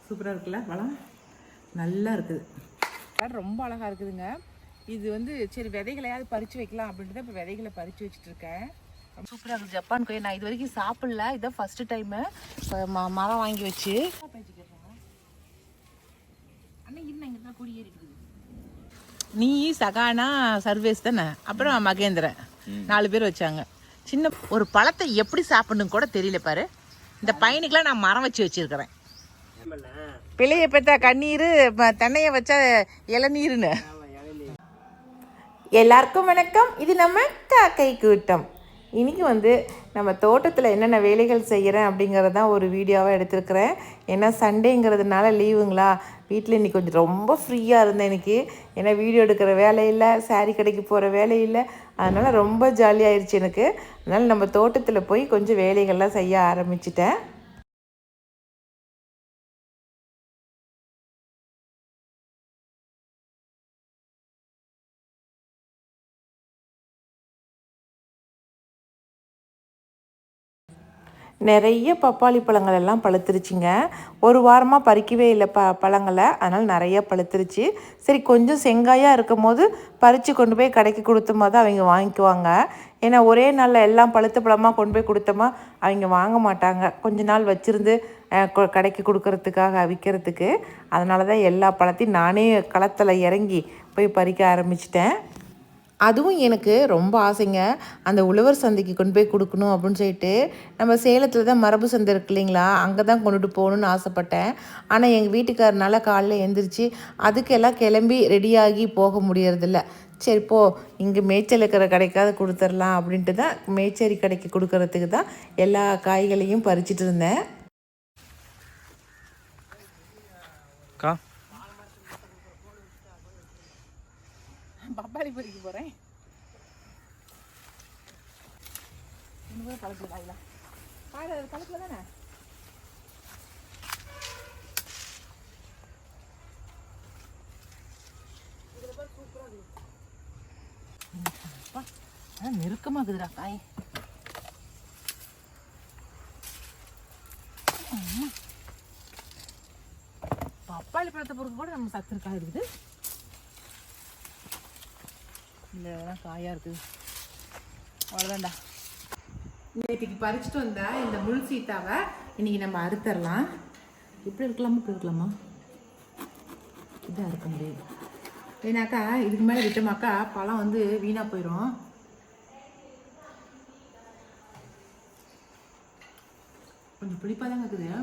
சூப்பராக இருக்குல்ல பழம், நல்லா இருக்குது. ரொம்ப அழகாக இருக்குதுங்க. இது வந்து சரி விதைகளையாவது பறித்து வைக்கலாம் அப்படின்ட்டு தான் இப்போ விதைகளை பறித்து வச்சுட்ருக்கேன். சூப்பராக இருக்குது ஜப்பான் கொய்யா. நான் இது வரைக்கும் சாப்பிடல, இதுதான் ஃபஸ்ட்டு டைமு. இப்போ மரம் வாங்கி வச்சு நீ சகானா சர்வேஸ் தானே, அப்புறம் மகேந்திரன் 4 பேர் வச்சாங்க. சின்ன ஒரு பழத்தை எப்படி சாப்பிடணும் கூட தெரியல பாரு. இந்த பையனுக்கெல்லாம் நான் மரம் வச்சு வச்சிருக்கிறேன். பிள்ளைய பெற்றா கண்ணீர், தென்னையை வச்சா இளநீர்னு. எல்லாருக்கும் வணக்கம். இது நம்ம காக்கை கூட்டம். இன்றைக்கி வந்து நம்ம தோட்டத்தில் என்னென்ன வேலைகள் செய்கிறேன் அப்படிங்கிறதான் ஒரு வீடியோவாக எடுத்துருக்கிறேன். ஏன்னா சண்டேங்கிறதுனால லீவுங்களா, வீட்டில் இன்றைக்கி கொஞ்சம் ரொம்ப ஃப்ரீயாக இருந்தேன் எனக்கு. ஏன்னா வீடியோ எடுக்கிற வேலை இல்லை, சாரீ கடைக்கு போகிற வேலை இல்லை, அதனால் ரொம்ப ஜாலியாகிடுச்சு எனக்கு. அதனால் நம்ம தோட்டத்தில் போய் கொஞ்சம் வேலைகள்லாம் செய்ய ஆரம்பிச்சிட்டேன். நிறைய பப்பாளி பழங்கள் எல்லாம் பழுத்துருச்சுங்க. ஒரு வாரமாக பறிக்கவே இல்லை பழங்களை, அதனால் நிறைய பழுத்துருச்சு. சரி கொஞ்சம் செங்காயாக இருக்கும் போது பறித்து கொண்டு போய் கடைக்கு கொடுத்தோமா தான் அவங்க வாங்கிக்குவாங்க. ஏன்னா ஒரே நாளில் எல்லாம் பழுத்த பழமாக கொண்டு போய் கொடுத்தோமா அவங்க வாங்க மாட்டாங்க. கொஞ்ச நாள் வச்சுருந்து கடைக்கு கொடுக்கறதுக்காக விற்கிறதுக்கு. அதனால தான் எல்லா பழத்தையும் நானே களத்தில் இறங்கி போய் பறிக்க ஆரம்பிச்சிட்டேன். அதுவும் எனக்கு ரொம்ப ஆசைங்க, அந்த உழவர் சந்தைக்கு கொண்டு போய் கொடுக்கணும் அப்படின்னு சொல்லிட்டு. நம்ம சேலத்தில் தான் மரபு சந்தை இருக்கு இல்லைங்களா, அங்கே தான் கொண்டுட்டு போகணுன்னு ஆசைப்பட்டேன். ஆனால் எங்கள் வீட்டுக்காரனால காலைல எழுந்திரிச்சு அதுக்கெல்லாம் கிளம்பி ரெடியாகி போக முடியறதில்ல. சரி போ, இங்கே மேய்ச்சல் இருக்கிற கடைக்காவது கொடுத்துடலாம் அப்படின்ட்டு தான் மேய்ச்சேரி கடைக்கு கொடுக்கறதுக்கு தான் எல்லா காய்களையும் பறிச்சிட்டு இருந்தேன். பப்பாளி பறிக்க போகிறேன். கலப்பில் காயில கலப்பில் தானே. நெருக்கமாக இருக்குதுடா காய். பப்பாளி பழத்தை பொறுத்து கூட நம்ம சத்து காய் இருக்குது. இல்லை காயாக இருக்குது, அவ்வளோதான்டா. நேற்றுக்கு பறிச்சுட்டு வந்தால் இந்த முள் சீத்தாவை இன்றைக்கி நம்ம அறுத்தரலாம். இப்படி இருக்கலாமா இப்படி இருக்கலாமா, இதாக இருக்க முடியும். ஏன்னாக்கா இதுக்கு மேலே விட்டோமாக்கா பழம் வந்து வீணாக போயிடும். கொஞ்சம் புளிப்பாக தாங்க இருக்குது,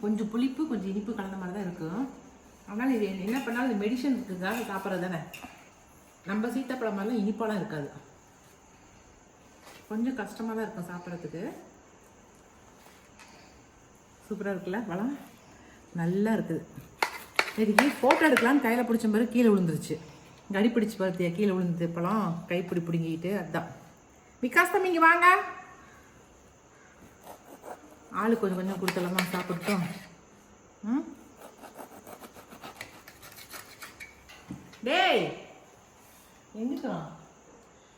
கொஞ்சம் புளிப்பு கொஞ்சம் இனிப்பு கலந்த மாதிரி தான் இருக்கும். ஆனால் இது என்ன பண்ணாலும் இது மெடிசனுக்காக சாப்பிட்றது தானே. நம்ம சீத்தாப்பழம் மாதிரிலாம் இனிப்பாலாம் இருக்காது, கொஞ்சம் கஷ்டமாக தான் இருக்கும் சாப்பிட்றதுக்கு. சூப்பராக இருக்குல்ல பழம், நல்லா இருக்குது. இதுக்கு ஃபோட்டோ எடுக்கலான்னு கையில் பிடிச்ச மாதிரி கீழே விழுந்துருச்சு. கடி பிடிச்சி பார்த்தியா, கீழே விழுந்து பழம் கைப்பிடி பிடிங்கிக்கிட்டு. அதுதான் விகாஸ் தம்பி இங்கே வாங்க, ஆளு கொஞ்சம் கொஞ்சம் கொடுத்தலாமா சாப்பிட்டோம். டேய் எங்கிட்டோம்,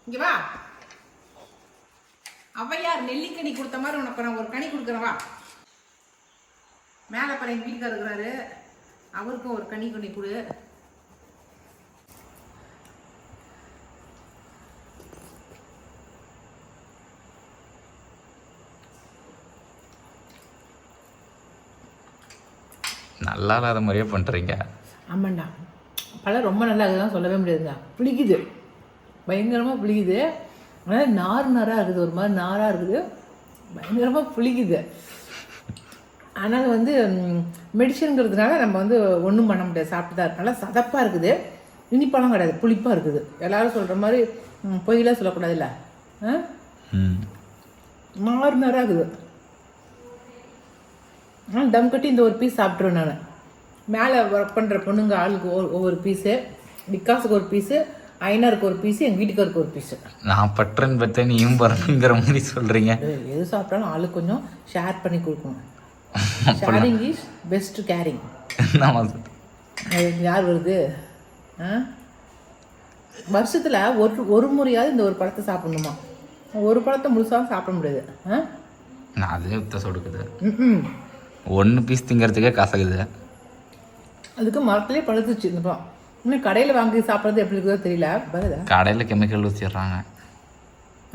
இங்கே வா. அவையார் நெல்லிக்கனி கொடுத்த மாதிரி உனக்கு நான் ஒரு கனி கொடுக்குறேன் வா. மேலே பற எங்கள் வீட்டுக்கார் இருக்கிறாரு, அவருக்கும் ஒரு கனி கொடு. நல்லா இல்லாத மாதிரியே பண்ணுறீங்க. ஆமாண்டா, பழம் ரொம்ப நல்லா இருக்குதான் சொல்லவே முடியாதுங்க. பிடிக்குது, பயங்கரமாக பிடிக்குது. ஆனால் நாராக இருக்குது, ஒரு மாதிரி நாராக இருக்குது, பயங்கரமாக பிடிக்குது. ஆனால் வந்து மெடிசனுங்கிறதுனால நம்ம வந்து ஒன்றும் பண்ண முடியாது, சாப்பிட்டு தான் இருக்கு. நல்லா சதப்பாக இருக்குது, இனிப்பழம் கிடையாது, புளிப்பாக இருக்குது. எல்லோரும் சொல்கிற மாதிரி பொய்யெல்லாம் சொல்லக்கூடாதுல்ல. நாராக இருக்குது. ஆனால் தம் கட்டி இந்த ஒரு பீஸ் சாப்பிட்ருவேன் நான். மேலே ஒர்க் பண்ணுற பொண்ணுங்க ஆளுக்கு ஒவ்வொரு பீஸு, விகாஸுக்கு ஒரு பீஸு, ஐநருக்கு ஒரு பீஸு, எங்கள் வீட்டுக்காருக்கு ஒரு பீஸு. நான் பற்றன் பற்ற நீயும் பறனுங்கிற மாதிரி சொல்கிறீங்க. எது சாப்பிட்டாலும் ஆளுக்கு கொஞ்சம் ஷேர் பண்ணி கொடுக்கணும். Sharing is best caring. யார் வருது வருஷத்தில் ஒரு முறையாவது இந்த ஒரு பழத்தை சாப்பிடணுமா? ஒரு பழத்தை முழுசாக சாப்பிட முடியாது. நான் அதே வித்த சொடுக்குது. ஒன்று பீஸ் திங்கிறதுக்கே கசகுது. அதுக்கு மரத்துலேயே பழுத்துச்சு இந்த பழம். இன்னும் கடையில் வாங்கி சாப்பிட்றது எப்படி இருக்குதோ தெரியல. பதில் கடையில் கெமிக்கல் ஊற்றிடுறாங்க.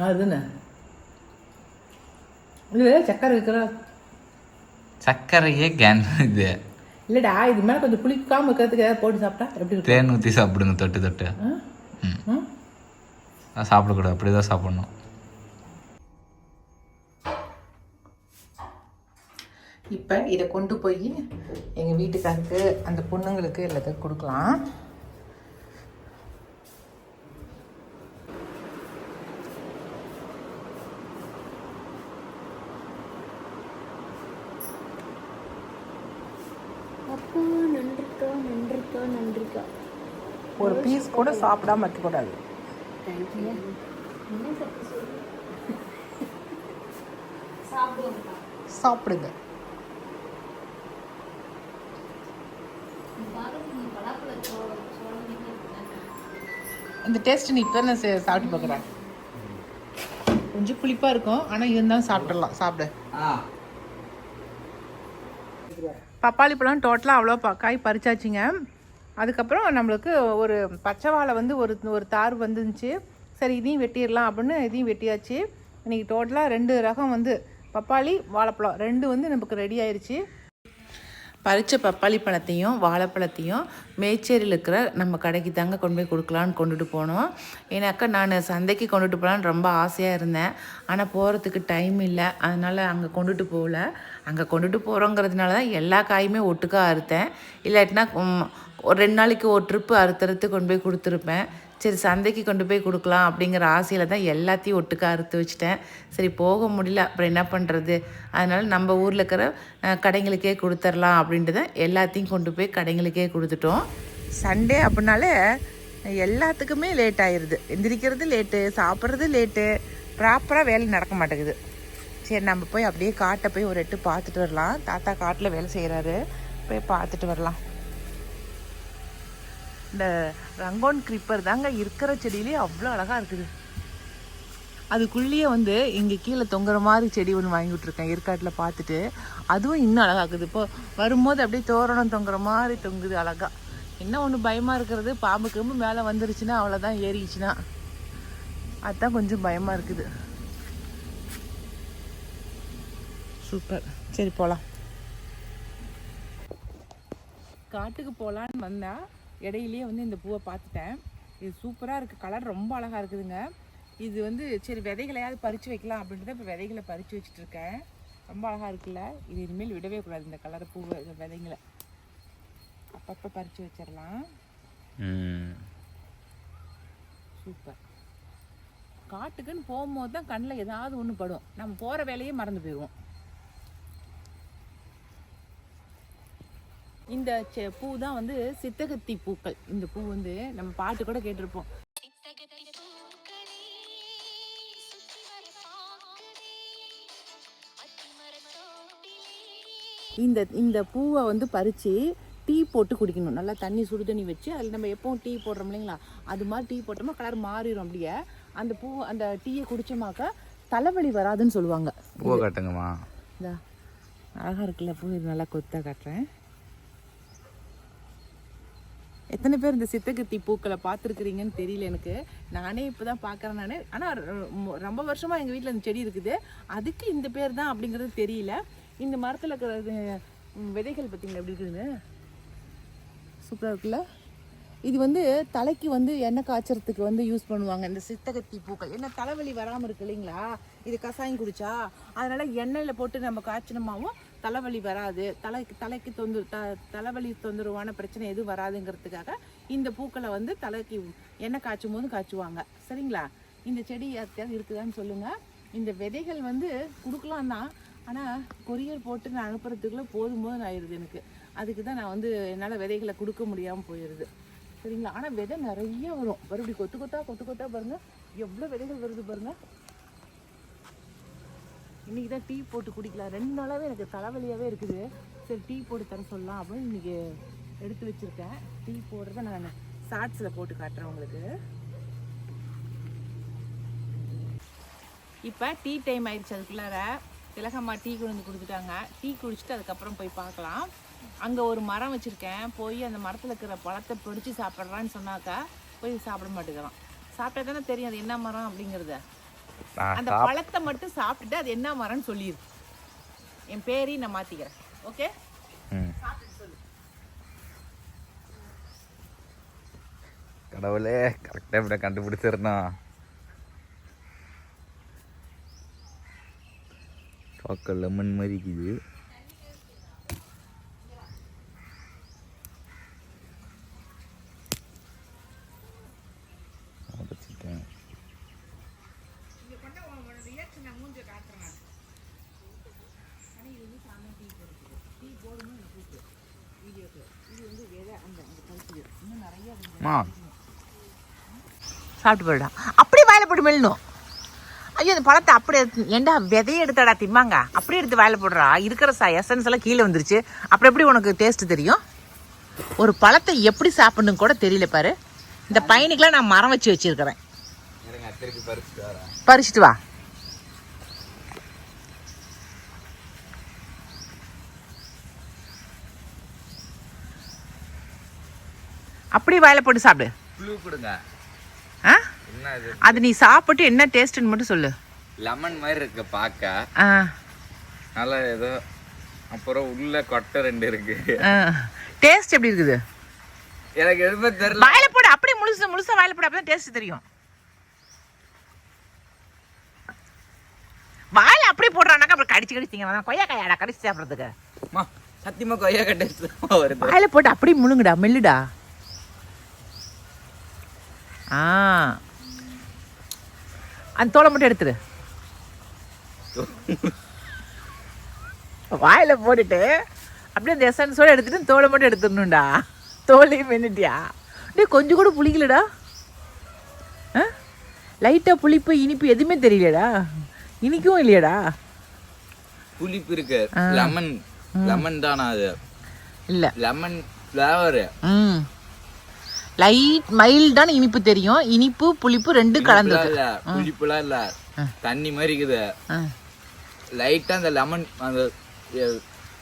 அதுன்னு இது சக்கரை இருக்கிற சர்க்கரையே கேன் இது இல்லைடா. இது மேலே கொஞ்சம் புளிக்காமல் இருக்கிறதுக்கு ஏதாவது போட்டு சாப்பிட்டா எப்படி இருக்கும்? தேன் ஊற்றி சாப்பிடுங்க தொட்டு தொட்டு. சாப்பிடக்கூடாது, அப்படி தான் சாப்பிட்ணும். இப்போ இதை கொண்டு போய் எங்கள் வீட்டுக்காருக்கு அந்த பொண்ணுங்களுக்கு எல்லாத்துக்கும் கொடுக்கலாம். ஒரு பீஸ் கூட சாப்பிடாம வைக்கக்கூடாது. சாப்பிடுங்க. இந்த டேஸ்ட் நீ இப்போ நான் சாப்பிட்டு பார்க்குறேன். கொஞ்சம் புளிப்பாக இருக்கும், ஆனால் இருந்தாலும் சாப்பிட்றலாம். சாப்பிடு. பப்பாளி பழம் டோட்டலாக அவ்வளோ காய் பறிச்சாச்சுங்க. அதுக்கப்புறம் நம்மளுக்கு ஒரு பச்சை வாழை வந்து ஒரு தார் வந்துருந்துச்சு. சரி இதையும் வெட்டிடலாம் அப்படின்னு இதையும் வெட்டியாச்சு. இன்றைக்கி டோட்டலாக 2 ரகம் வந்து பப்பாளி வாழைப்பழம் 2 வந்து நமக்கு ரெடி ஆயிடுச்சு. பறித்த பப்பாளி பழத்தையும் வாழைப்பழத்தையும் மேச்சேரியில் இருக்கிற நம்ம கடைக்கு தாங்க கொண்டு போய் கொடுக்கலான்னு கொண்டுட்டு போனோம். ஏன்னாக்கா நான் சந்தைக்கு கொண்டுட்டு போகலான்னு ரொம்ப ஆசையாக இருந்தேன். ஆனால் போகிறதுக்கு டைம் இல்லை, அதனால் அங்கே கொண்டுட்டு போகல. அங்கே கொண்டுட்டு போகிறோங்கிறதுனால தான் எல்லா காயுமே ஒட்டுக்கா அறுத்தேன். இல்லாட்டினா ஒரு 2 நாளைக்கு ஒரு ட்ரிப்பு அறுத்துறது கொண்டு போய் கொடுத்துருப்பேன். சரி சந்தைக்கு கொண்டு போய் கொடுக்கலாம் அப்படிங்கிற ஆசையில் தான் எல்லாத்தையும் ஒட்டுக்கா அறுத்து வச்சுட்டேன். சரி போக முடியல, அப்புறம் என்ன பண்ணுறது, அதனால் நம்ம ஊரில் இருக்கிற கடைங்களுக்கே கொடுத்துர்லாம் அப்படின்ட்டு தான் எல்லாத்தையும் கொண்டு போய் கடைங்களுக்கே கொடுத்துட்டோம். சண்டே அப்படின்னாலே எல்லாத்துக்குமே லேட் ஆயிடுது. எந்திரிக்கிறது லேட்டு, சாப்பிட்றது லேட்டு, ப்ராப்பராக வேலை நடக்க மாட்டேங்குது. சரி நம்ம போய் அப்படியே காட்டை போய் ஒரு எட்டு பார்த்துட்டு வரலாம். தாத்தா காட்டில் வேலை செய்கிறாரு, போய் பார்த்துட்டு வரலாம். இந்த ரங்கோன் கிரீப்பர் தாங்க இருக்கிற செடியிலே அவ்வளோ அழகாக இருக்குது. அதுக்குள்ளேயே வந்து இங்கே கீழே தொங்குற மாதிரி செடி ஒன்று வாங்கி விட்ருக்கேன் ஏற்காட்டில் பார்த்துட்டு. அதுவும் இன்னும் அழகாக்குது. இப்போ வரும்போது அப்படியே தோரணம் தொங்குற மாதிரி தொங்குது அழகாக. என்ன ஒன்று பயமாக இருக்கிறது, பாம்புக்கு மேலே வந்துருச்சுன்னா அவ்வளோதான், ஏறிச்சுன்னா அதுதான் கொஞ்சம் பயமாக இருக்குது. சூப்பர். சரி போகலாம். காட்டுக்கு போகலான்னு வந்தால் இடையிலேயே வந்து இந்த பூவை பார்த்துட்டேன். இது சூப்பராக இருக்குது, கலர் ரொம்ப அழகாக இருக்குதுங்க. இது வந்து சரி விதைகளையாவது பறித்து வைக்கலாம் அப்படின்ட்டு தான் இப்போ விதைகளை பறித்து வச்சுட்ருக்கேன். ரொம்ப அழகாக இருக்குல்ல. இது இனிமேல் விடவே கூடாது, இந்த கலர் பூவை விதைங்களை அப்பப்போ பறித்து வச்சிடலாம். சூப்பர். காட்டுக்குன்னு போகும்போது தான் கண்ணில் ஏதாவது ஒன்று படும், நம்ம போகிற வேலையே மறந்து போயிடுவோம். இந்த பூ தான் வந்து சித்தகத்தி பூக்கள். இந்த பூ வந்து நம்ம பாட்டு கூட கேட்டிருப்போம். இந்த பூவை வந்து பறித்து டீ போட்டு குடிக்கணும். நல்லா தண்ணி சுடு தண்ணி வச்சு அதில் நம்ம எப்பவும் டீ போடுறோம் இல்லைங்களா, அது மாதிரி டீ போட்டோமா கலர் மாறிடும். அப்படியே அந்த பூ அந்த டீயை குடிச்சோமாக்கா தலைவலி வராதுன்னு சொல்லுவாங்க. பூவை காட்டுங்கம்மா. இந்த அழகாக இருக்குல்ல பூ. இது நல்லா கொத்தா காட்டுறேன். எத்தனை பேர் இந்த சித்தகத்தி பூக்களை பார்த்துருக்குறீங்கன்னு தெரியல எனக்கு. நானே இப்போ தான் பார்க்குறேன் நான். ஆனால் ரொம்ப வருஷமாக எங்கள் வீட்டில் இந்த செடி இருக்குது. அதுக்கு இந்த பேர் தான் அப்படிங்கிறது தெரியல. இந்த மரத்தில் இருக்கிற விதைகள் பார்த்திங்களா எப்படி இருக்குதுன்னு, சூப்பராக இருக்குல்ல. இது வந்து தலைக்கு வந்து எண்ணெய் காய்ச்சறதுக்கு வந்து யூஸ் பண்ணுவாங்க இந்த சித்தகத்தி பூக்கள். என்ன தலைவலி வராமல் இருக்கு இல்லைங்களா, இது கசாயம் குடித்தா. அதனால் எண்ணெயில் போட்டு நம்ம காய்ச்சினமாவும் தலைவலி வராது, தலைக்கு தலைவலி தொந்தரவான பிரச்சனை எதுவும் வராதுங்கிறதுக்காக இந்த பூக்களை வந்து தலைக்கு எண்ணெய் காய்ச்சும் போது காய்ச்சுவாங்க. சரிங்களா. இந்த செடி யாருக்காவது இருக்குதான்னு சொல்லுங்கள். இந்த விதைகள் வந்து கொடுக்கலாம் தான், ஆனால் கொரியர் போட்டு நான் அனுப்புறதுக்குள்ளே போதும் ஆயிடுது எனக்கு. அதுக்கு தான் நான் வந்து என்னால் விதைகளை கொடுக்க முடியாமல் போயிடுது. சரிங்களா. ஆனால் விதை நிறைய வரும். மறுபடியும் கொத்து கொத்தா பாருங்கள் எவ்வளோ விதைகள் வருது பாருங்கள். இன்றைக்கி தான் டீ போட்டு குடிக்கலாம். 2 நாளாகவே எனக்கு தலைவலியாகவே இருக்குது. சரி டீ போட்டு தர சொல்லலாம் அப்படின்னு இன்றைக்கி எடுத்து வச்சுருக்கேன். டீ போடுறத நான் ஷார்ட்ஸில் போட்டு காட்டுறேன் உங்களுக்கு. இப்போ டீ டைம் ஆயிடுச்சு. அதுக்குள்ளார திலகம்மா டீ கொண்டு வந்து கொடுத்துட்டாங்க. டீ குடிச்சிட்டு அதுக்கப்புறம் போய் பார்க்கலாம். அங்கே ஒரு மரம் வச்சுருக்கேன், போய் அந்த மரத்தில் இருக்கிற பழத்தை பிடிச்சி சாப்பிட்றான்னு சொன்னாக்கா போய் சாப்பிட மாட்டேங்கிறான். சாப்பிட்டா தானே தெரியும் அது என்ன மரம் அப்படிங்கிறத. அந்த பழத்தை மட்டும் சாப்பிட்டுட்டு அது என்ன மரம்னு சொல்லிடு. என் பேரையும் நான் மாற்றிக்கிறேன். ஓகே, சாப்பிட்டு சொல்லு. கடவுளே, கரெக்டாக இப்படி கண்டுபிடிச்சிருந்தோம். பார்க்க லெமன் மாதிரி இருக்குது. சாப்பிட்டு போயிடா. அப்படியே வாயில போட்டு மெல்லணும். ஐயோ, அந்த பழத்தை அப்படியே ஏண்டா விதையை எடுத்தாடா திம்மாங்க, அப்படியே எடுத்து வாயில போடுறா. இருக்கிற எசன்ஸ் எல்லாம் கீழே வந்துருச்சு. அப்புறம் எப்படி உனக்கு டேஸ்ட் தெரியும்? ஒரு பழத்தை எப்படி சாப்பிடணும் கூட தெரியல பாரு. இந்த பையனுக்குலாம் நான் மரம் வச்சு வச்சிருக்கிறேன். பறிச்சுட்டு வா. அப்படியே வாயில போட்டு சாப்பிடு. அது நீ சாப்பிட்டு என்ன டேஸ்ட்னு மட்டும் சொல்லு. லெமன் மாதிரி இருக்கு பார்க்க. நல்லா ஏதோ. அப்புறம் உள்ள கொட்டை 2 இருக்கு. டேஸ்ட் எப்படி இருக்குது? எனக்கு எதுவுமே தெரியல. வாயில போடு, அப்படியே முழுசா வாயில போடு, அப்பதான் டேஸ்ட் தெரியும். வாயில அப்படியே போடுறானாக்கா அப்புறம் கடிச்சிங்க. கொய்யாக்காயாடா கடிச்சு சாப்பிட்றதுக்கு. சத்தியமா கொய்யாக்காய் டேஸ்ட் வருது. வாயில போட்டு அப்படியே முழுங்குடா, மெல்லுடா. அந்த தோலை மட்டும் எடுத்துரு. வாயில போட்டுட்டு அப்படியே அந்த எசன்ஸோட எடுத்துட்டு தோலை மட்டும் எடுத்துடணும்டா. தோலையும் மென்னுட்டியா? அப்படியே கொஞ்சம் கூட புளிக்கலடா. லைட்டா புளிப்பு இனிப்பு எதுவுமே தெரியலடா. இனிக்கும் இல்லையடா. புளிப்பு இருக்கு. லெமன் லெமன் தானா? அது இல்ல, லெமன் ஃப்ளேவர். லைட் மைல்டான இனிப்பு தெரியும். இனிப்பு புளிப்பு 2 கலந்துருக்கு. புளிப்புலாம் இல்ல, தண்ணி மாதிரி இருக்குது. லைட்டா அந்த லெமன், அந்த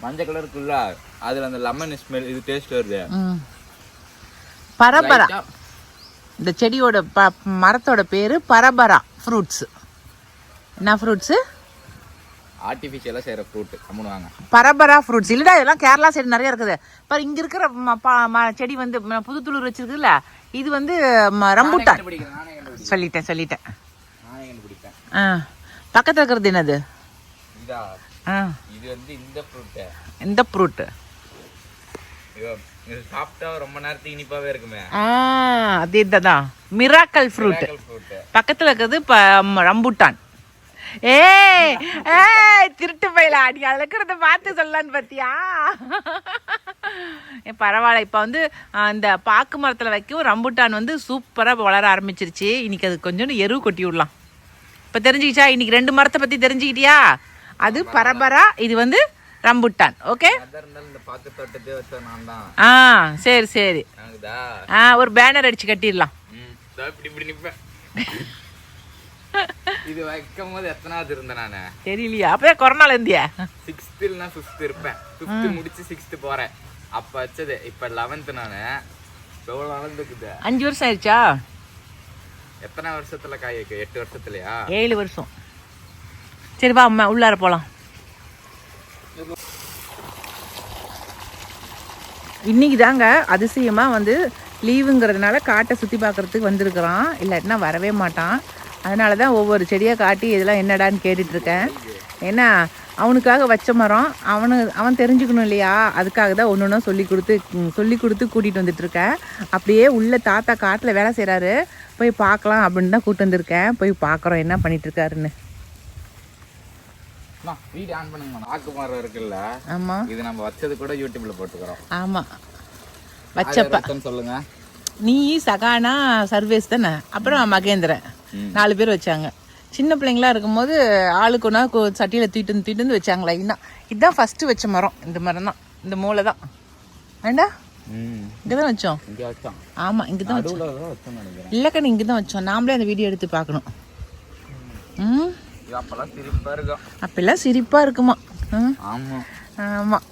மஞ்சள் கலர் இருக்குல்ல, அதுல அந்த லெமன் ஸ்மெல், இது டேஸ்ட் வருது. பரபரா. இந்த செடியோட மரத்தோட பேரு பரபரா ஃப்ரூட்ஸ். என்ன ஃப்ரூட்ஸ்? ஆர்டிஃபிஷியலா செய்யற ஃப்ரூட் அம்முவாங்க. பரபரா ஃப்ரூட்ஸ் இல்லடா, இதெல்லாம் கேரளா சைடு நிறைய இருக்குது. பாரு, இங்க இருக்கிற செடி வந்து புதுத்துளூர் வச்சிருக்குல்ல, இது வந்து ரம்புட்டான். சொல்லிட்டேன். பக்கத்துல இருக்கிறது என்னது? இது வந்து இந்த ஃப்ரூட். இது சாப்பிட்டா ரொம்ப நேரத்துக்கு இனிப்பாவே இருக்குமே. அது இதுதான் மிராக்கல் ஃப்ரூட். பக்கத்துல இருக்கிறது ரம்புட்டான். திருட்டு பையலா, நீ அதுல இருக்கிறத பார்த்து சொல்லலான்னு பாத்தியா? பரவாயில்ல. இப்ப வந்து இந்த பாக்கு மரத்துல வைக்கும் ரம்புட்டான் வந்து சூப்பரா வளர ஆரம்பிச்சிருச்சு. இன்னைக்கு அது கொஞ்சம் எரு கொட்டி விடலாம். இப்ப தெரிஞ்சுக்கிச்சா? இன்னைக்கு 2 மரத்தை பத்தி தெரிஞ்சுக்கிட்டியா? அது பரபரா, இது வந்து ரம்புட்டான். ஓகே, சரி. ஒரு பேனர் அடிச்சு கட்டிடலாம். இது வைக்கும் போது எத்தனாவது இருந்தேன் நானு தெரியலையா? அப்பதான் கொரோனால இருந்தியா? 6th இல்ல 5th இருப்பேன். 5th முடிச்சு 6th போறேன். அப்ப வச்சது. இப்ப 11th நானு. எவ்வளவு வளர்ந்துக்குது? 5 வருஷம் ஆயிடுச்சா? எத்தனை வருஷத்துல காய் வைக்க? 8 வருஷத்துலயா? 7 வருஷம். சரி வா அம்மா உள்ளார போலாம். இன்னைக்கு தாங்க அதிசயமா வந்து லீவுங்கிறதுனால காட்டை சுத்தி பார்க்கறதுக்கு வந்திருக்கிறான். இல்லாட்டினா வரவே மாட்டான். அதனால தான் ஒவ்வொரு செடியாக காட்டி இதெல்லாம் என்னடான்னு கேட்டுட்ருக்கேன். ஏன்னா அவனுக்காக வச்ச மரம், அவன் தெரிஞ்சுக்கணும் இல்லையா? அதுக்காக தான் ஒன்று ஒன்றா சொல்லி கொடுத்து கூட்டிகிட்டு வந்துட்டுருக்கேன். அப்படியே உள்ள தாத்தா காட்டில் வேலை செய்கிறாரு, போய் பார்க்கலாம் அப்படின்னு தான் கூப்பிட்டு வந்திருக்கேன். போய் பார்க்குறோம் என்ன பண்ணிகிட்ருக்காருன்னு. வீடியோ ஆன் பண்ணுங்க. ஆக்கு மரம் இருக்குல்ல? ஆமாம், இது நம்ம வச்சது கூட யூடியூப்ல போட்டுக்கிறோம். ஆமாம், வச்சப்ப சொல்லுங்க. நீ சகானா சர்வேஸ் தானே, அப்புறம் மகேந்திரன் 4 பேர் வச்சாங்க. சின்ன பிள்ளைங்களா இருக்கும்போது ஆளுக்கு ஒன்றா சட்டியில் தூக்கிட்டு வந்து வச்சாங்களா. இதுதான் ஃபர்ஸ்ட் வச்ச மரம். இந்த மரம் தான், இந்த மூளை தான். வேண்டா, இங்கே தான் வச்சோம். ஆமாம், இங்கே தான் வச்சோம். இல்லைக்கண்ணு, இங்கே தான் வச்சோம். நாமளே அந்த வீடியோ எடுத்து பார்க்கணும். அப்பெல்லாம் சிரிப்பா இருக்கும். அப்பெல்லாம் சிரிப்பாக இருக்குமா? ஆமாம் ஆமாம்.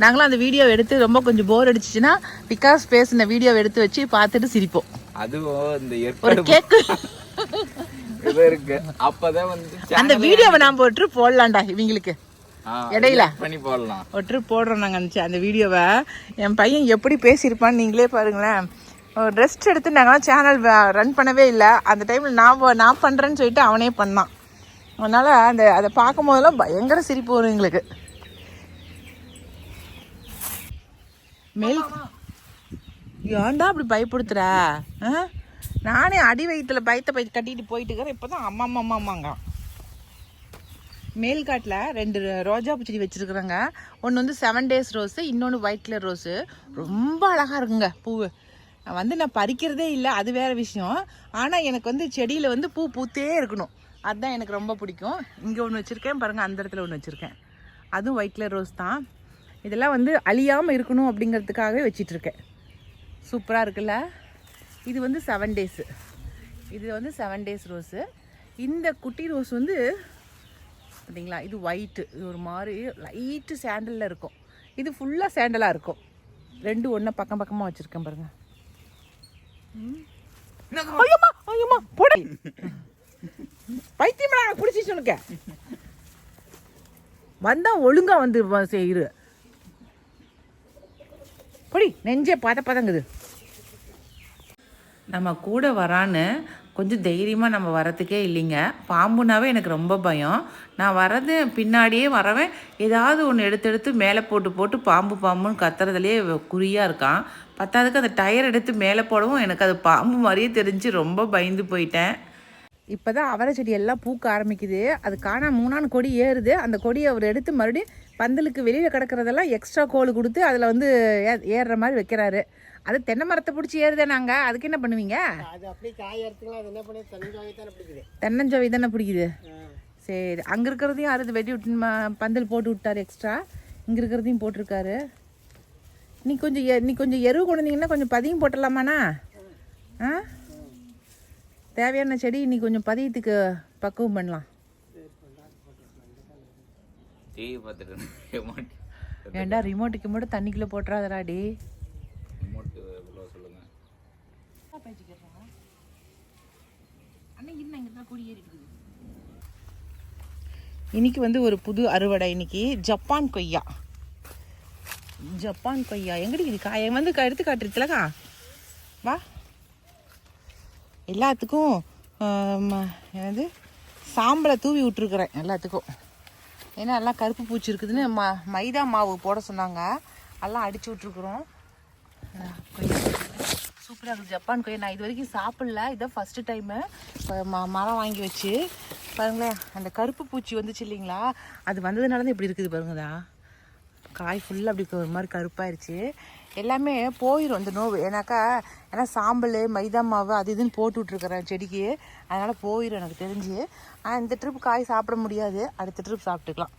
நாங்களும் அந்த வீடியோ எடுத்து ரொம்ப கொஞ்சம் போர் அடிச்சிச்சுன்னா விகாஸ் பேசின வீடியோ எடுத்து வச்சு பார்த்துட்டு சிரிப்போம். அதுவும் இந்த ஒரு கேக்கு இது இருக்கு. அப்பதான் வந்து அந்த வீடியோவை நான் போட்டு போடலாம்டா இவங்களுக்கு இடையில பண்ணி போடலாம். ஒரு ட்ரிப் போடுறோம் நாங்கள் இருந்துச்சு அந்த வீடியோவை. என் பையன் எப்படி பேசியிருப்பான்னு நீங்களே பாருங்களேன். ரெஸ்ட் எடுத்து நாங்களாம் சேனல் ரன் பண்ணவே இல்லை. அந்த டைமில் நான் பண்ணுறேன்னு சொல்லிட்டு அவனே பண்ணான். அதனால் அதை பார்க்கும் போதெல்லாம் பயங்கர சிரிப்பு வரும் எங்களுக்கு. ஏன்டா அப்படி பயப்படுத்துற? நானே அடி வயிற்றுல பயத்தை கட்டிட்டு போயிட்டு இருக்கிறேன். இப்போ தான் அம்மாங்க மேல்காட்டில் 2 ரோஜா பூச்செடி வச்சுருக்குறேங்க. ஒன்று வந்து 7 days ரோஸு, இன்னொன்று ஒயிட் கலர் ரோஸு. ரொம்ப அழகாக இருக்குங்க பூவு. நான் பறிக்கிறதே இல்லை, அது வேறு விஷயம். ஆனால் எனக்கு வந்து செடியில் வந்து பூ பூத்தே இருக்கணும், அதுதான் எனக்கு ரொம்ப பிடிக்கும். இங்கே ஒன்று வச்சுருக்கேன் பாருங்கள், அந்த இடத்துல ஒன்று வச்சுருக்கேன், அதுவும் ஒயிட் கலர் ரோஸ் தான். இதெல்லாம் வந்து அழியாமல் இருக்கணும் அப்படிங்கிறதுக்காகவே வச்சிட்ருக்கேன். சூப்பராக இருக்குல்ல? இது வந்து 7 days, இது வந்து 7 days ரோஸு. இந்த குட்டி ரோஸ் வந்து பார்த்தீங்களா, இது ஒயிட்டு, இது ஒரு மாதிரி லைட்டு சாண்டலில் இருக்கும். இது ஃபுல்லாக சாண்டலாக இருக்கும். 2 ஒன்றா பக்கம் பக்கமாக வச்சுருக்கேன் பாருங்கள். ஐயம்மா போட பைத்தியமா பிடிச்சி சொல்லுங்க. வந்தால் ஒழுங்காக வந்து இரு பொடி நெஞ்சே பதங்குது. நம்ம கூட வரான்னு கொஞ்சம் தைரியமாக நம்ம வரத்துக்கே இல்லைங்க. பாம்புனாவே எனக்கு ரொம்ப பயம். நான் வர்றது பின்னாடியே வரவேன், ஏதாவது ஒன்று எடுத்து மேலே போட்டு பாம்புன்னு கத்துறதுலேயே குறியாக இருக்கான். பத்தாவதுக்கு அந்த டயர் எடுத்து மேலே போடவும் எனக்கு அது பாம்பு மாதிரியே தெரிஞ்சு ரொம்ப பயந்து போயிட்டேன். இப்போ தான் அவரை செடி எல்லாம் பூக்க ஆரம்பிக்குது. அது காணா 3 கொடி ஏறுது. அந்த கொடியை அவர் எடுத்து மறுபடியும் பந்தலுக்கு வெளியில் கிடக்கிறதெல்லாம் எக்ஸ்ட்ரா கோல் கொடுத்து அதில் வந்து ஏறுற மாதிரி வைக்கிறாரு. அது தென்னை மரத்தை பிடிச்சி ஏறுதே. நாங்கள் அதுக்கு என்ன பண்ணுவீங்க? அது அப்படியே காய் அறுத்துக்கலாம். அது என்ன பண்ணி தென்னஞ்சோவி தானே பிடிக்குது. தென்னஞ்சோவி தானே பிடிக்குது. சரி, அங்கே இருக்கிறதையும் அறுத்து வெட்டி விட்டு பந்தல் போட்டு விட்டார் எக்ஸ்ட்ரா. இங்கே இருக்கிறதையும் போட்டிருக்காரு. நீ கொஞ்சம் எருவு கொண்டு வந்தீங்கன்னா கொஞ்சம் பதியம் போட்டலாமாண்ணா? தேவையான செடி இன்னைக்கு கொஞ்சம் பதியத்துக்கு பக்குவம் பண்ணலாம். ஏண்டா ரிமோட்டுக்கு மட்டும் தண்ணிக்குள்ளே போட்டுறாதராடி. இன்னைக்கு வந்து ஒரு புது அறுவடை. இன்னைக்கு ஜப்பான் கொய்யா எங்கடி இது காயை வந்து எடுத்து காட்டுறதுலக்கா வா. எல்லாத்துக்கும் என்னது சாம்பலை தூவி விட்டுருக்குறேன் எல்லாத்துக்கும். ஏன்னா எல்லாம் கருப்பு பூச்சி இருக்குதுன்னு மைதா மாவு போட சொன்னாங்க, எல்லாம் அடிச்சு விட்ருக்குறோம். கொய்யா சூப்பராக இருக்குது ஜப்பான் கொய்யா. நான் இது வரைக்கும் சாப்பிடல, இதான் ஃபஸ்ட்டு டைமு. மரம் வாங்கி வச்சு பாருங்களேன், அந்த கருப்பு பூச்சி வந்துச்சு இல்லைங்களா, அது வந்ததுனால தான் இப்படி இருக்குது பாருங்கதா. காய் ஃபுல்லாக அப்படி ஒரு மாதிரி கருப்பாயிருச்சு. எல்லாமே போயிடும் இந்த நோவு. ஏன்னா சாம்பல் மைதா மாவு அது இதுன்னு போட்டு விட்ருக்குறேன் செடிக்கு, அதனால் போயிடும் எனக்கு தெரிஞ்சு. இந்த ட்ரிப் காய் சாப்பிட முடியாது, அடுத்த ட்ரிப் சாப்பிட்டுக்கலாம்.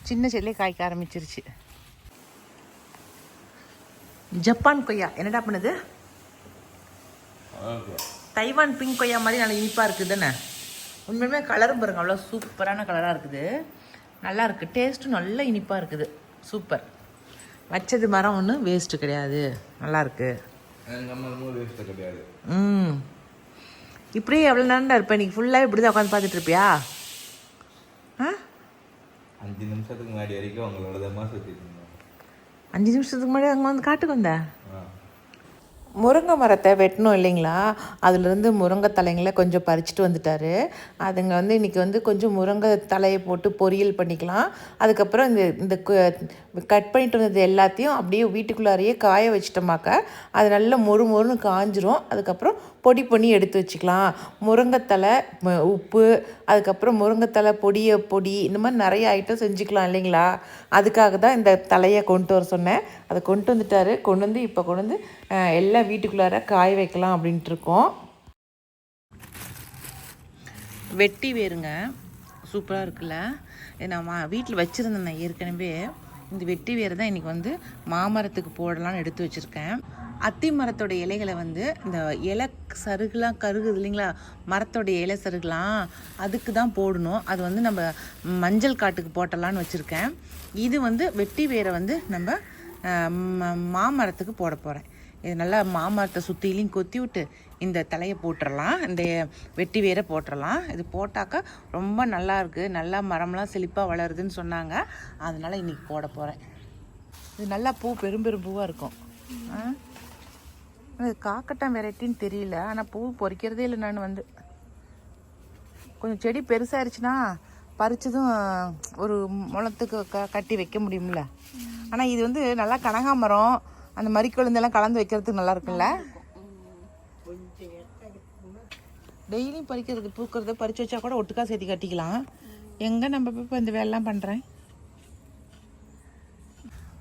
சின்ன செடியிலே காய்க்க ஆரம்பிச்சிருச்சு. ஜப்பான் கொய்யா என்னடா பண்ணுது? தைவான் பிங்க் கொய்யா மாதிரி நல்லா இனிப்பாக இருக்குது தானே. உண்மையுமே கலரும் பாருங்க, அவ்வளோ சூப்பரான கலராக இருக்குது. நல்லா இருக்குது, டேஸ்ட்டும் நல்லா இனிப்பாக இருக்குது. சூப்பர். வச்சது மரம் ஒன்றும் வேஸ்ட்டு கிடையாது, நல்லாயிருக்கு. இப்படியே எவ்வளோ நேரம்டா இருப்பேன் இன்னைக்கு ஃபுல்லாக? இப்படி தான் உட்காந்து பார்த்துட்டு இருப்பியா? 5 நிமிஷத்துக்கு முன்னாடி வரைக்கும் உங்களோட தான் சுற்றிட்டு இருந்தோம். 5 நிமிஷத்துக்கு முன்னாடி அங்கே வந்து காட்டுக்கு வந்தேன். முருங்கை மரத்தை வெட்டணும் இல்லைங்களா, அதுலேருந்து முருங்கை தலைங்களை கொஞ்சம் பறிச்சுட்டு வந்துட்டார். அதுங்க வந்து இன்றைக்கி வந்து கொஞ்சம் முருங்கை தலையை போட்டு பொரியல் பண்ணிக்கலாம். அதுக்கப்புறம் இந்த கட் பண்ணிட்டு வந்தது எல்லாத்தையும் அப்படியே வீட்டுக்குள்ளாரையே காய வச்சிட்டோமாக்க அது நல்லா மொறுன்னு காஞ்சிரும். அதுக்கப்புறம் பொடி பண்ணி எடுத்து வச்சுக்கலாம். முருங்கைத்தலை, உப்பு, அதுக்கப்புறம் முருங்கைத்தலை பொடி இந்த மாதிரி நிறைய ஐட்டம் செஞ்சுக்கலாம் இல்லைங்களா. அதுக்காக தான் இந்த தலையை கொண்டு வர சொன்னேன். அதை கொண்டு வந்துட்டார். இப்போ கொண்டு வந்து எல்லாம் வீட்டுக்குள்ளார காய வைக்கலாம் அப்படின்ட்டு இருக்கோம். வெட்டி வேருங்க சூப்பராக இருக்குல்ல. நான் வீட்டில் வச்சுருந்தேன் ஏற்கனவே. இந்த வெட்டி வேறு தான் இன்றைக்கி வந்து மாமரத்துக்கு போடலான்னு எடுத்து வச்சுருக்கேன். அத்தி மரத்தோட இலைகளை வந்து இந்த இலை சருகுலாம் கருகுது இல்லைங்களா, மரத்தோட இலை சருகுலாம் அதுக்கு தான் போடணும். அது வந்து நம்ம மஞ்சள் காட்டுக்கு போட்டலான்னு வச்சுருக்கேன். இது வந்து வெட்டி வேரை வந்து நம்ம மாமரத்துக்கு போட போகிறேன். இது நல்லா மாமரத்தை சுற்றிலையும் கொத்தி விட்டு இந்த தலையை போட்டுடலாம், இந்த வெட்டி வேரை போட்டுடலாம். இது போட்டாக்கா ரொம்ப நல்லா இருக்குது, நல்லா மரம்லாம் செழிப்பாக வளருதுன்னு சொன்னாங்க. அதனால் இன்றைக்கி போட போகிறேன். இது நல்லா பூ பெரும் பூவாக இருக்கும். அது காக்கட்டான் வெரைட்டின்னு தெரியல, ஆனால் பூ பொறிக்கிறதே இல்லை. நான் வந்து கொஞ்சம் செடி பெருசாகிடுச்சுன்னா பறிச்சதும் ஒரு முளத்துக்கு கட்டி வைக்க முடியும்ல. ஆனால் இது வந்து நல்லா கனகாமரம் அந்த மாதிரி கொழுந்தெல்லாம் கலந்து வைக்கிறதுக்கு நல்லா இருக்குல்ல. டெய்லியும் பறிக்கிறதுக்கு பூக்கிறத பறித்து வச்சா கூட ஒட்டுக்கா சேர்த்து கட்டிக்கலாம். எங்கே நம்ம இப்போ இந்த வேலைலாம் பண்ணுறேன்.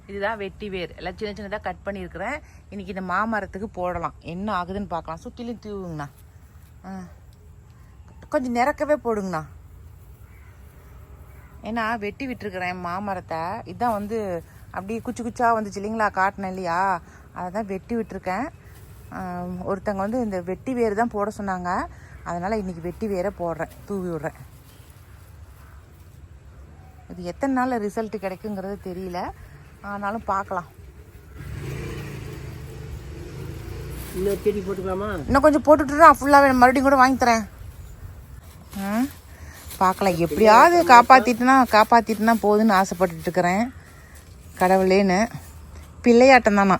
இதுதான் வெட்டி வேர், எல்லாம் சின்ன சின்னதாக கட் பண்ணியிருக்கிறேன். இன்றைக்கி இந்த மாமரத்துக்கு போடலாம், என்ன ஆகுதுன்னு பார்க்கலாம். சுற்றிலையும் தூவுங்கண்ணா, கொஞ்சம் நிறக்கவே போடுங்கண்ணா. ஏன்னா வெட்டி விட்டுருக்குறேன் மாமரத்தை. இதுதான் வந்து அப்படியே குச்சி குச்சாக வந்துச்சு இல்லைங்களா, காட்டினேன் இல்லையா, அதை தான் வெட்டி விட்டுருக்கேன். ஒருத்தங்க வந்து இந்த வெட்டி வேர் தான் போட சொன்னாங்க, அதனால் இன்றைக்கி வெட்டி வேரை போடுறேன், தூவி விடுறேன். இது எத்தனை நாள் ரிசல்ட்டு கிடைக்குங்கிறது தெரியல, ஆனாலும் பார்க்கலாம். இன்னும் செடி போட்டுக்கலாமா? இன்னும் கொஞ்சம் போட்டுட்டுனா ஃபுல்லாகவே மறுபடியும் கூட வாங்கி தரேன். பார்க்கலாம், எப்படியாவது காப்பாற்றிட்டுனா போதுன்னு ஆசைப்பட்டுட்டு இருக்கிறேன். கடவுளேன்னு பிள்ளையாட்டம் தானா.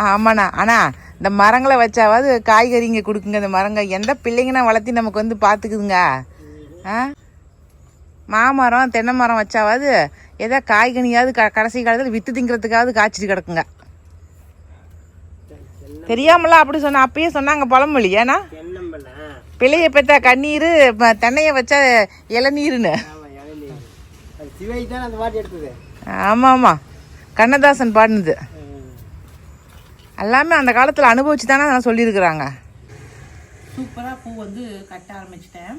ஆமாண்ணா. ஆனால் இந்த மரங்களை வச்சாவது காய்கறிங்க கொடுக்குங்க. இந்த மரங்கள் எந்த பிள்ளைங்கன்னா வளர்த்தி நமக்கு வந்து பார்த்துக்குதுங்க. மாமரம் தென்னை மரம் வச்சாவது ஏதோ காய்கனியாவது கடைசி காலத்தில் விற்று திங்கிறதுக்காவது காய்ச்சிட்டு கிடக்குங்க. தெரியாமலாம் அப்படி சொன்ன அப்பயே சொன்னாங்க பழமொழி. ஏன்னா பிள்ளைய பெற்றா கண்ணீர், தென்னையை வச்சா இளநீருன்னு. ஆமாம் ஆமாம், கண்ணதாசன் பாடினது எல்லாமே அந்த காலத்தில் அனுபவிச்சு தானே நான் சொல்லியிருக்கிறாங்க. சூப்பராக பூ வந்து கட்ட ஆரம்பிச்சிட்டேன்.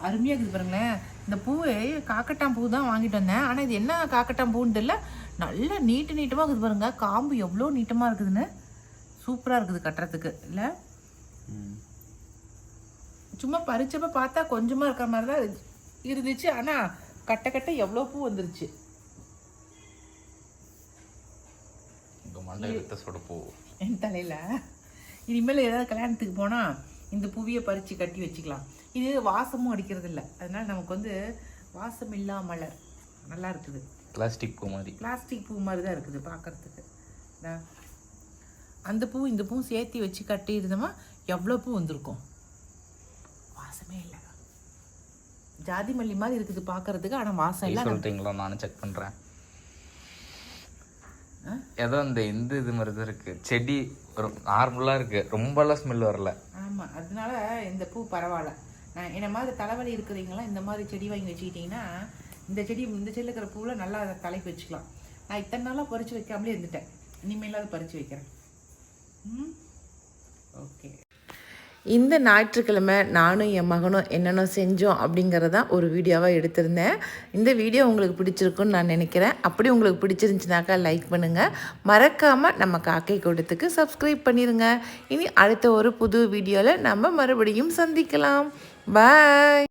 அருமையாக இருக்குது பாருங்களேன். இந்த பூவை காக்கட்டான் பூ தான் வாங்கிட்டு வந்தேன். ஆனால் இது என்ன காக்கட்டான் பூன்னு தெரியல, நல்லா நீட்டமாக இருக்குது பாருங்க. காம்பு எவ்வளோ நீட்டமாக இருக்குதுன்னு, சூப்பராக இருக்குது கட்டுறதுக்கு இல்லை. சும்மா பறிச்சப்ப பார்த்தா கொஞ்சமாக இருக்கிற மாதிரி தான் இருந்துச்சு, ஆனால் கட்ட எவ்வளோ பூ வந்துருச்சு. என் தலையில் இனிமேல் ஏதாவது கல்யாணத்துக்கு போனால் இந்த பூவியை பறித்து கட்டி வச்சுக்கலாம். இது வாசமும் அடிக்கிறது இல்லை, அதனால நமக்கு வந்து வாசம் இல்லாமல் நல்லா இருக்குது. பிளாஸ்டிக் பூ மாதிரி தான் இருக்குது பார்க்கறதுக்கு. அந்த பூ இந்த பூ சேர்த்து வச்சு கட்டி இருந்தோமா எவ்வளோ பூ வந்திருக்கும். வாசமே இல்லை, ஜாதி மல்லி மாதிரி இருக்குது பார்க்கறதுக்கு, ஆனால் வாசம் இல்லை. சொல்லிட்டீங்களா? நானும் செக் பண்ணுறேன். ஏதோ இந்த இது மாதிரி தான் இருக்குது. செடி நார்மலாக இருக்குது, ரொம்பலாம் ஸ்மெல் வரல. ஆமாம், அதனால இந்த பூ பரவாயில்ல. நான் என்ன மாதிரி தலைவலி இருக்கிறீங்களா இந்த மாதிரி செடி வாங்கி வச்சுக்கிட்டிங்கன்னா இந்த செடியில் இருக்கிற பூவில் நல்லா தலைக்கு வச்சுக்கலாம். நான் இத்தனை நாளாக பறித்து வைக்காமலே இருந்துட்டேன், இனிமேலாவது பறித்து வைக்கிறேன். ஓகே. இந்த ஞாயிற்றுக்கிழமை நானும் என் மகனும் என்னென்ன செஞ்சோம் அப்படிங்கிறதான் ஒரு வீடியோவாக எடுத்திருந்தேன். இந்த வீடியோ உங்களுக்கு பிடிச்சிருக்குன்னு நான் நினைக்கிறேன். அப்படி உங்களுக்கு பிடிச்சிருந்துச்சுனாக்கா லைக் பண்ணுங்கள், மறக்காமல் நம்ம காக்கை கூட்டத்துக்கு சப்ஸ்கிரைப் பண்ணிடுங்க. இனி அடுத்த ஒரு புது வீடியோவில் நம்ம மறுபடியும் சந்திக்கலாம். பாய்.